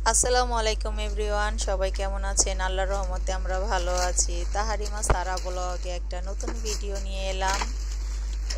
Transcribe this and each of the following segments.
আসসালামু আলাইকুম এভরিওয়ান, সবাই কেমন আছেন? আল্লাহর রহমতে আমরা ভালো আছি। তাহারিমা সারা ব্লগে একটা নতুন ভিডিও নিয়ে এলাম।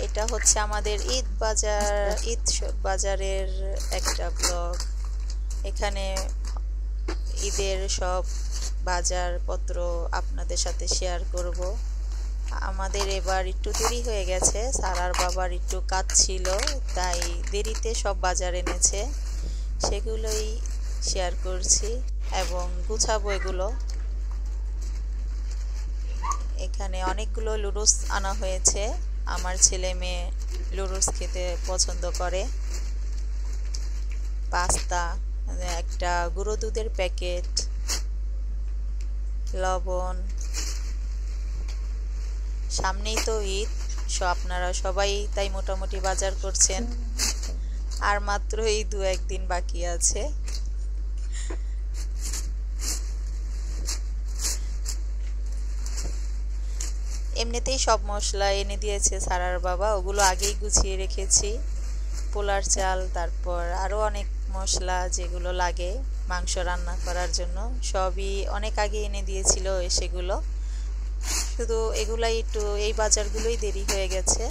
এটা হচ্ছে আমাদের বাজারের একটা ব্লগ। এখানে ঈদের সব বাজারপত্র আপনাদের সাথে শেয়ার করব। আমাদের এবার একটু দেরি হয়ে গেছে, সারার বাবার একটু কাজ ছিল, তাই দেরিতে সব বাজার এনেছে, সেগুলোই শেয়ার করছি এবং গুছাবো এগুলো। এখানে অনেকগুলো লুডুস আনা হয়েছে, আমার ছেলে মেয়ে লুডুস খেতে পছন্দ করে। পাস্তা, একটা গুঁড়ো দুধের প্যাকেট, লবণ। সামনেই তো ঈদ, আপনারা সবাই তাই মোটামুটি বাজার করছেন, আর মাত্রই 2-1 দিন বাকি আছে। এমনিতেই সব মশলা এনে দিয়েছে সারার বাবা, ওগুলো আগেই গুছিয়ে রেখেছি। পোলার চাল, তারপর আরও অনেক মশলা যেগুলো লাগে মাংস রান্না করার জন্য, সবই অনেক আগে এনে দিয়েছিল সেগুলো। শুধু এগুলাই একটু, এই বাজারগুলোই দেরি হয়ে গেছে।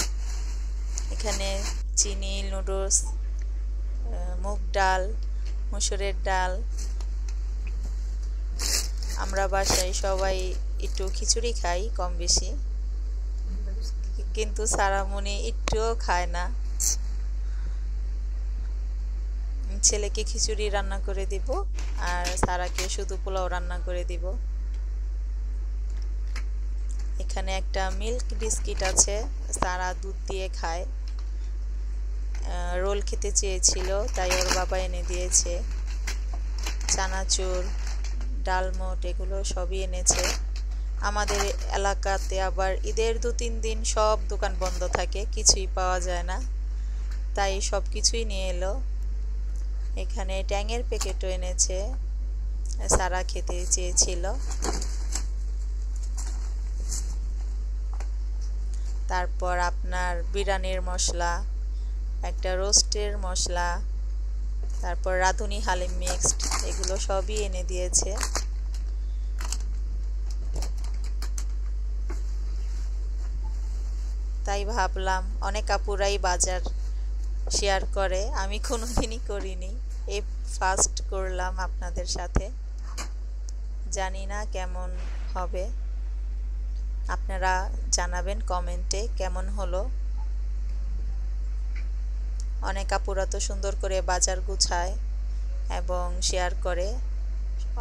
এখানে চিনি, নুডলস, মুগ ডাল, মসুরের ডাল। আমরা বাসায় সবাই একটু খিচুড়ি খাই কম বেশি, কিন্তু সারামণি একটুও খায় না। ছেলেকে খিচুড়ি রান্না করে দিব আর সারাকে শুধু পোলাও রান্না করে দিব। এখানে একটা মিল্ক বিস্কিট আছে, সারা দুধ দিয়ে খায়। রোল খেতে চেয়েছিল, তাই ওর বাবা এনে দিয়েছে। চানাচুর, ডালমোট, এগুলো সবই এনেছে। আমাদের এলাকাতে আবার ঈদের 2-3 দিন সব দোকান বন্ধ থাকে, কিছুই পাওয়া যায় না, তাই সব কিছুই নিয়ে এলো। এখানে ট্যাংয়ের প্যাকেটও এনেছে, সারা খেতে চেয়েছিল। তারপর আপনার বিরিয়ানির মশলা, একটা রোস্টের মশলা, তারপর রাঁধুনি হালিম মিক্সড, এগুলো সবই এনে দিয়েছে। তাই ভাবলাম, অনেক আপুরাই বাজার শেয়ার করে, আমি কোনোদিনই করিনি, এই ফার্স্ট করলাম আপনাদের সাথে। জানি না কেমন হবে, আপনারা জানাবেন কমেন্টে কেমন হলো। অনেক আপুরা তো সুন্দর করে বাজার গুছায় এবং শেয়ার করে,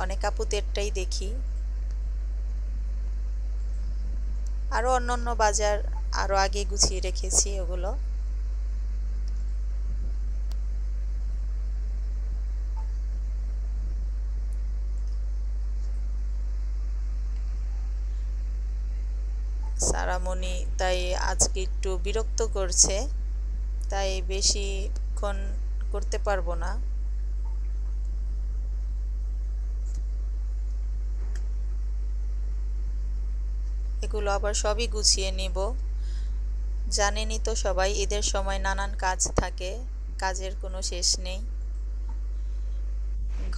অনেক আপুদেরটাই দেখি। আরও অন্যান্য বাজার আরও আগে গুছিয়ে রেখেছি ওগুলো। সারামণি তাই আজকে একটু বিরক্ত করছে, তাই বেশিক্ষণ করতে পারবো না। এগুলো আবার সবই গুছিয়ে নিব। জানেনই তো সবাই, ঈদের সময় নানান কাজ থাকে, কাজের কোনো শেষ নেই।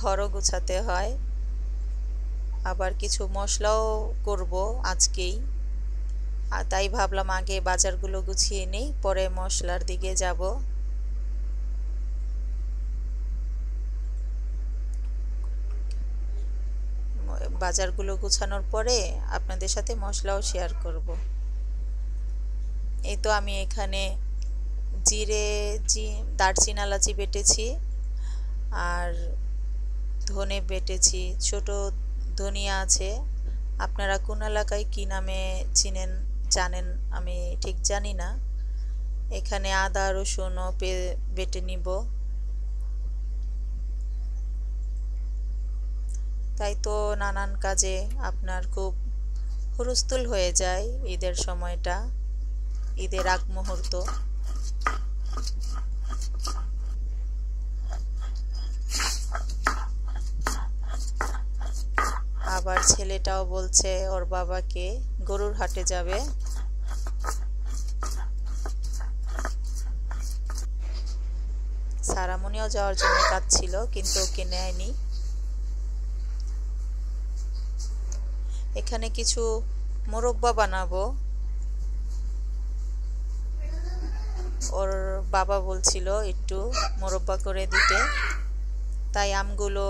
ঘরও গুছাতে হয়, আবার কিছু মশলাও করব আজকেই, আর তাই ভাবলাম আগে বাজারগুলো গুছিয়ে নেই, পরে মশলার দিকে যাব। বাজারগুলো গুছানোর পরে আপনাদের সাথে মশলাও শেয়ার করব। এই তো আমি এখানে দারচিনি এলাচি বেটেছি, আর ধনে বেটেছি, ছোট ধনিয়া আছে। আপনারা কোন এলাকায় কি নামে জানেন আমি ঠিক জানি না। এখানে আদা রসুনও বেটে নিব। তাই তো নানান কাজে আপনার খুব হুলস্থুল হয়ে যায় ঈদের সময়টা, ঈদের আগ মুহূর্ত। আবার ছেলেটাও বলছে ওর বাবাকে গরুর হাটে যাবে। সারামণিও যাওয়ার জন্য কাঁদছিল, কিন্তু ওকে নেয়নি। এখানে কিছু মোরব্বা বানাবো। ওর বাবা বলছিল একটু মোরব্বা করে দিতে, তাই আমগুলো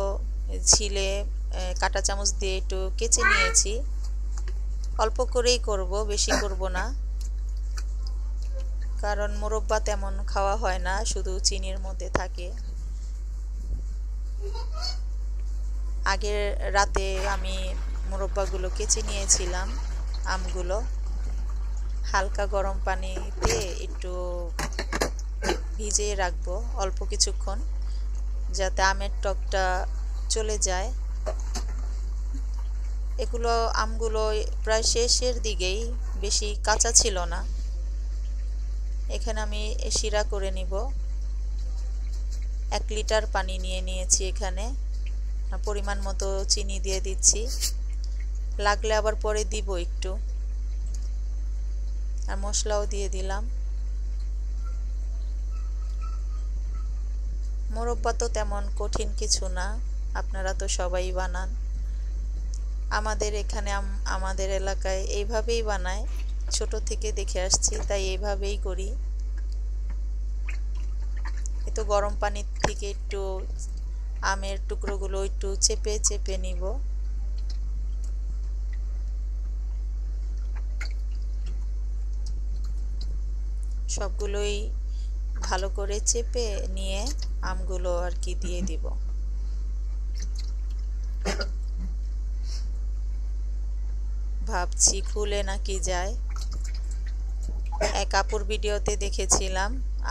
ছিলে কাঁটা চামচ দিয়ে একটু কেচে নিয়েছি। অল্প করেই করব, বেশি করব না, কারণ মোরব্বা তেমন খাওয়া হয় না, শুধু চিনির মধ্যে থাকে। আগের রাতে আমি মোরব্বাগুলো কেচে নিয়েছিলাম। আমগুলো হালকা গরম পানিতে একটু ভিজিয়ে রাখবো অল্প কিছুক্ষণ, যাতে আমের টকটা চলে যায়। আমগুলো প্রায় শেষের দিকেই, বেশি কাঁচা ছিল না। এখানে আমি শিরা করে নিব। 1 লিটার পানি নিয়ে নিয়েছি। এখানে পরিমাণ মতো চিনি দিয়ে দিচ্ছি, লাগলে আবার পরে দিব একটু। আর মশলাও দিয়ে দিলাম। মোরব্বা তো তেমন কঠিন কিছু না, আপনারা তো সবাই বানান। আমাদের এখানে আমাদের এলাকায় এইভাবেই বানায়, ছোট থেকে দেখে আসছি, তাই এইভাবেই করি। তো গরম পানি থেকে একটু আমের টুকরোগুলো একটু চেপে চেপে নিব। সবগুলোই ভালো করে চেপে নিয়ে আমগুলো আর কি দিয়ে দিব। ভাবছি খুলে নাকি যায়। এক আপুর ভিডিওতে দেখেছিলাম,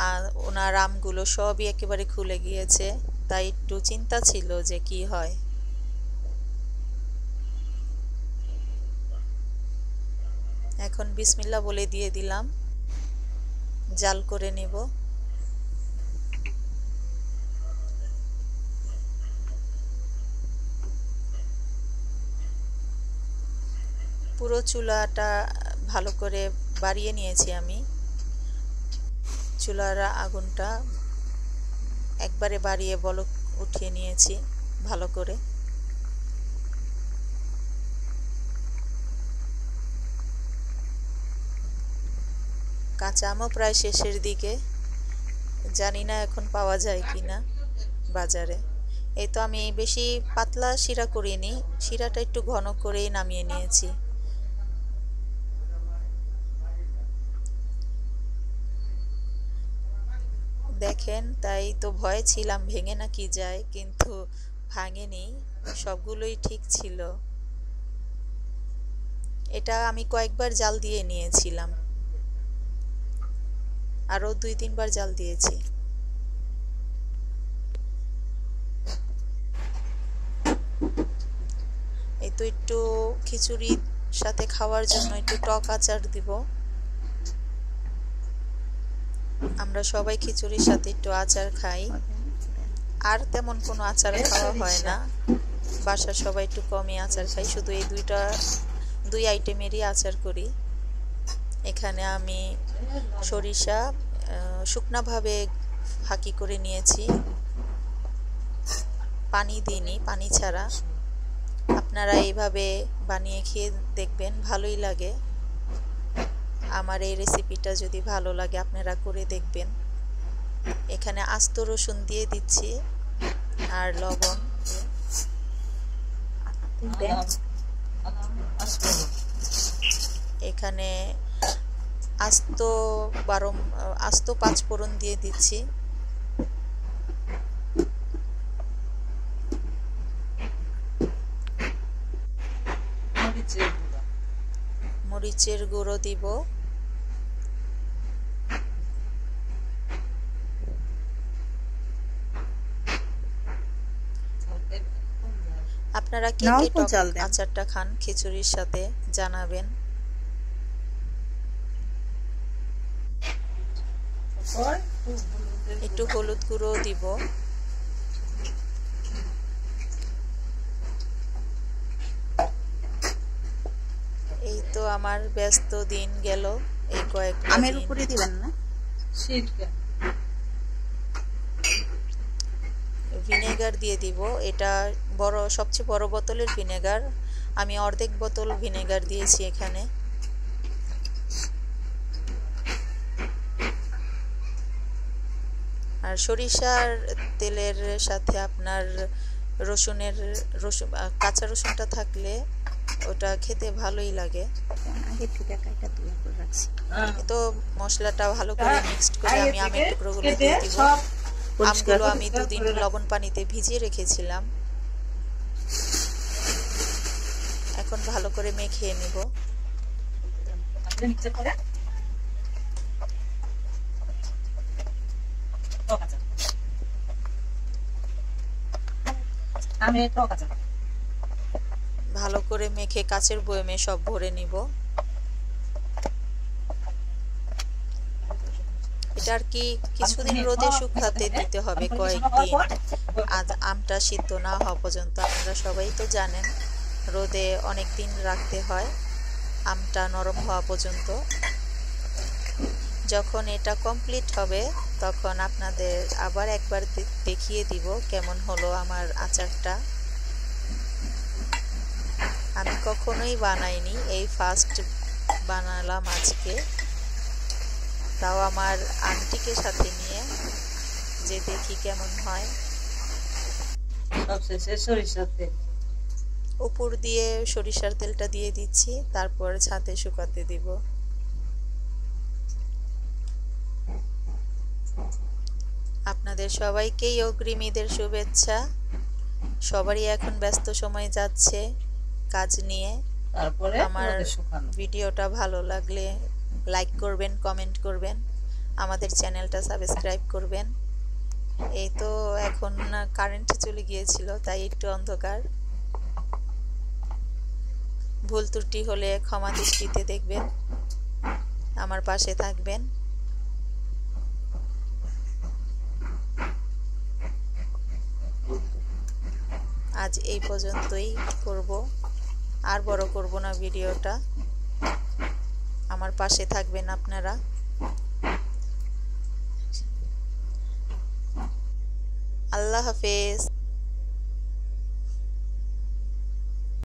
আর ওনার আমগুলো সবই একেবারে খুলে গিয়েছে, তাই একটু চিন্তা ছিল যে কি হয়। এখন বিসমিল্লাহ বলে দিয়ে দিলাম, জাল করে নেব। পুরো চুলাটা ভালো করে বাড়িয়ে নিয়েছি আমি। চুলার আগুনটা একবারে বাড়িয়ে বলক উঠিয়ে নিয়েছি ভালো করে। কাঁচা আমও প্রায় শেষের দিকে, জানি না এখন পাওয়া যায় কিনা বাজারে। এই তো আমি বেশি পাতলা শিরা করিনি, শিরাটা একটু ঘন করেই নামিয়ে নিয়েছি। দেখেন, তাই তো ভয়ে ছিলাম ভেঙে নাকি যায়, কিন্তু ভাঙেনি, সবগুলোই ঠিক ছিল। এটা আমি কয়েকবার জাল দিয়ে নিয়েছিলাম, আরো 2-3 বার জাল দিয়েছি। এই তো একটু খিচুড়ির সাথে খাওয়ার জন্য একটু টক আচার দিব। আমরা সবাই খিচুড়ির সাথে একটু আচার খাই, আর তেমন কোনো আচার খাওয়া হয় না। বাসার সবাই একটু কমই আচার খাই, শুধু এই দুই আইটেমেরই আচার করি। এখানে আমি সরিষা শুকনাভাবে ফাঁকি করে নিয়েছি, পানি দিইনি, পানি ছাড়া। আপনারা এইভাবে বানিয়ে খেয়ে দেখবেন, ভালোই লাগে। আমার এই রেসিপিটা যদি ভালো লাগে আপনারা করে দেখবেন। এখানে আস্ত রসুন দিয়ে দিচ্ছি আর লবণ। এখানে আস্ত 5 ফোড়ন দিয়ে দিচ্ছি। মরিচের গুঁড়ো দিব। আপনারা কে কে টক আচারটা খান খিচুড়ির সাথে জানাবেন। একটু হলুদ গুঁড়ো দিব। এই তো আমার ব্যস্ত দিন গেল এই কয়েকটা আমের উপরে দিবেন না? ভিনেগার দিয়ে দিব। এটা সবচেয়ে বড় বোতলের ভিনেগার, আমি অর্ধেক বোতল ভিনেগার দিয়েছি এখানে। আর সরিষার তেলের সাথে আপনার কাঁচা রসুনটা থাকলে ওটা খেতে ভালোই লাগে। তো মশলাটা ভালো করে মিক্সড করে আমি আমের টুকরোগুলো দিয়ে দিব। আমগুলো আমি 2 দিন লবণ পানিতে ভিজিয়ে রেখেছিলাম। এখন ভালো করে মেখে নিব। ভালো করে মেখে কাচের বয়মে সব ভরে নিব। এটা আর কি কিছুদিন রোদে শুকাতে দিতে হবে, কয়েকদিন। আজ আমটা সিদ্ধ না হওয়া পর্যন্ত। আপনারা সবাই তো জানেন রোদে অনেক দিন রাখতে হয় আমটা নরম হওয়া পর্যন্ত। যখন এটা কমপ্লিট হবে তখন আপনাদের আবার একবার দেখিয়ে দিব কেমন হলো আমার আচারটা। আমি কখনোই বানাইনি, এই ফার্স্ট বানালাম আজকে, তাও আমার আন্টিকে সাথে নিয়ে, যে দেখি কেমন হয়। উপর দিয়ে সরিষার তেলটা দিয়ে দিচ্ছি, তারপর ছাদে শুকাতে দিব। আপনাদের সবাইকেই অগ্রিম ঈদের শুভেচ্ছা। সবারই এখন ব্যস্ত সময় যাচ্ছে কাজ নিয়ে। আমার ভিডিওটা ভালো লাগলে লাইক করবেন, কমেন্ট করবেন, আমাদের চ্যানেলটা সাবস্ক্রাইব করবেন। এই তো এখন কারেন্ট চলে গিয়েছিল, তাই একটু অন্ধকার। ভুল ত্রুটি হলে ক্ষমা দৃষ্টিতে দেখবেন, আমার পাশে থাকবেন। আজ এই পর্যন্তই করব, আর বড় করব না ভিডিওটা। আমার পাশে থাকবেন আপনারা। আল্লাহ হাফেজ।